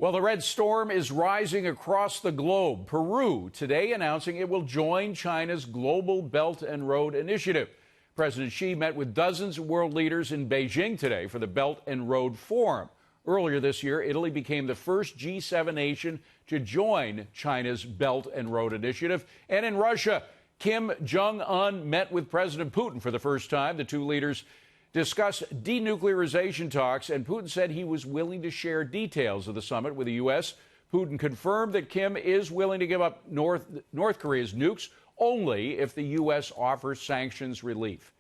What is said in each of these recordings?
Well, the red storm is rising across the globe. Peru today announcing it will join China's Global Belt and Road Initiative. President Xi met with dozens of world leaders in Beijing today for the Belt and Road Forum. Earlier this year, Italy became the first G7 nation to join China's Belt and Road Initiative. And in Russia, Jong met with President Putin for the first time. The two leaders discussed denuclearization talks, and Putin said he was willing to share details of the summit with the U.S. Putin confirmed that Kim is willing to give up North Korea's nukes only if the U.S. offers sanctions relief.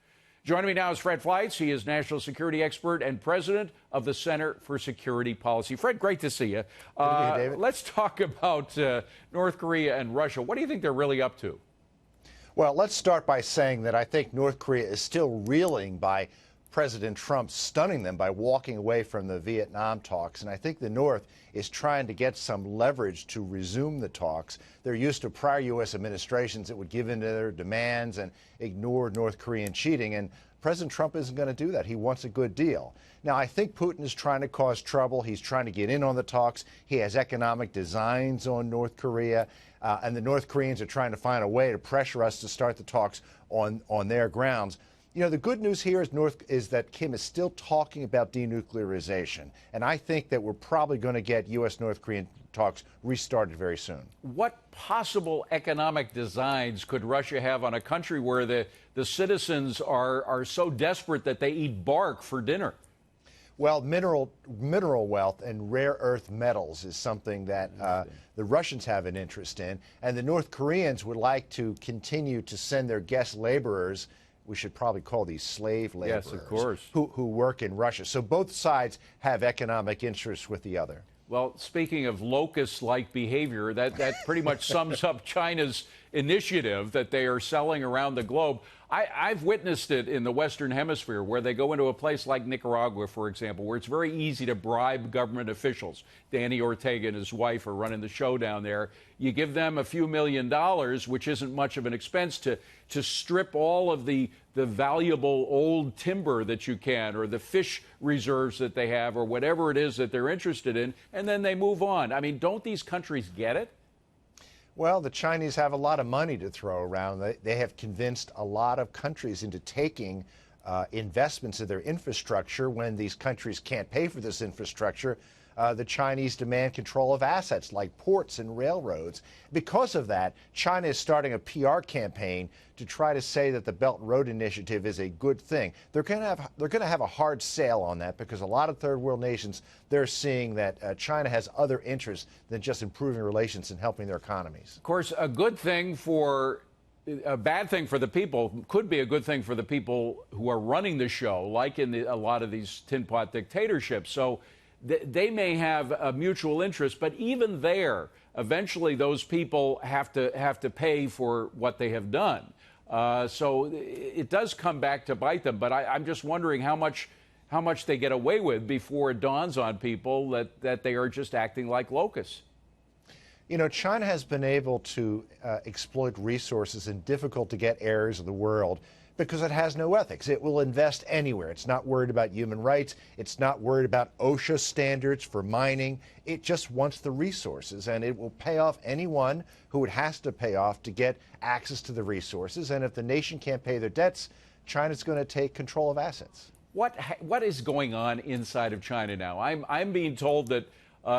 Joining me now is Fred Fleitz. He is national security expert and president of the Center for Security Policy. Fred, great to see you. Good to see you, David. Let's talk about North Korea and Russia. What do you think they're really up to? Well, let's start by saying that I think North Korea is still reeling by President Trump stunning them by walking away from the Vietnam talks. And I think the North is trying to get some leverage to resume the talks. They're used to prior U.S. administrations that would give in to their demands and ignore North Korean cheating. And President Trump isn't going to do that. He wants a good deal. Now, I think Putin is trying to cause trouble. He's trying to get in on the talks. He has economic designs on North Korea. And the North Koreans are trying to find a way to pressure us to start the talks on their grounds. You know, the good news here is that Kim is still talking about denuclearization. And I think that we're probably going to get U.S.-North Korean talks restarted very soon. What possible economic designs could Russia have on a country where the citizens are so desperate that they eat bark for dinner? Well, mineral wealth and rare earth metals is something that the Russians have an interest in. And the North Koreans would like to continue to send their guest laborers, we should probably call these slave laborers, yes, of course, who work in Russia. So both sides have economic interests with the other. Well, speaking of locust-like behavior, that pretty much sums up China's initiative that they are selling around the globe. I've witnessed it in the Western Hemisphere, where they go into a place like Nicaragua, for example, where it's very easy to bribe government officials. Danny Ortega and his wife are running the show down there. You give them a few $1 million, which isn't much of an expense, to strip all of the valuable old timber that you can, or the fish reserves that they have, or whatever it is that they're interested in, and then they move on. I mean, don't these countries get it? Well, the Chinese have a lot of money to throw around. They have convinced a lot of countries into taking investments in their infrastructure. When these countries can't pay for this infrastructure, the Chinese demand control of assets like ports and railroads. Because of that, China is starting a PR campaign to try to say that the Belt and Road Initiative is a good thing. They're going to have a hard sale on that, because a lot of third world nations, they're seeing that China has other interests than just improving relations and helping their economies. Of course, a bad thing for the people could be a good thing for the people who are running the show, like in a lot of these tin pot dictatorships. So they may have a mutual interest, but even there, eventually those people have to pay for what they have done. So it does come back to bite them. But I'm just wondering how much they get away with before it dawns on people that they are just acting like locusts. You know, China has been able to exploit resources in difficult-to-get areas of the world because it has no ethics. It will invest anywhere. It's not worried about human rights. It's not worried about OSHA standards for mining. It just wants the resources, and it will pay off anyone who it has to pay off to get access to the resources. And if the nation can't pay their debts, China's going to take control of assets. What is going on inside of China now? I'm being told that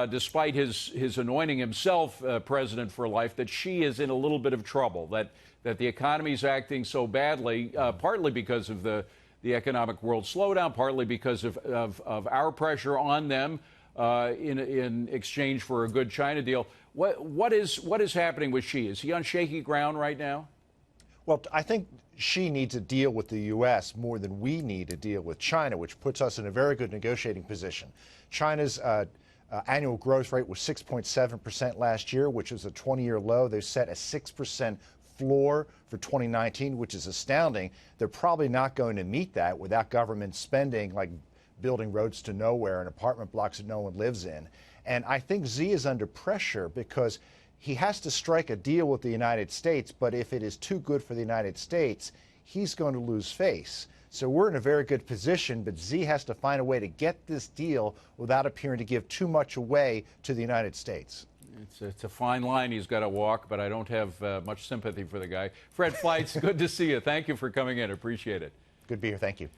despite his anointing himself president for life, that Xi is in a little bit of trouble, that the economy is acting so badly, partly because of the economic world slowdown, partly because of our pressure on them in exchange for a good China deal. What is happening with Xi? Is he on shaky ground right now? Well, I think Xi needs to deal with the U.S. more than we need to deal with China, which puts us in a very good negotiating position. China's annual growth rate was 6.7% last year, which is a 20-year low. They've set a 6% floor for 2019, which is astounding. They're probably not going to meet that without government spending, like building roads to nowhere and apartment blocks that no one lives in. And I think Xi is under pressure because he has to strike a deal with the United States, but if it is too good for the United States, he's going to lose face. So we're in a very good position, but Xi has to find a way to get this deal without appearing to give too much away to the United States. It's a fine line he's got to walk, but I don't have much sympathy for the guy. Fred Fleitz, good to see you. Thank you for coming in. Appreciate it. Good to be here. Thank you.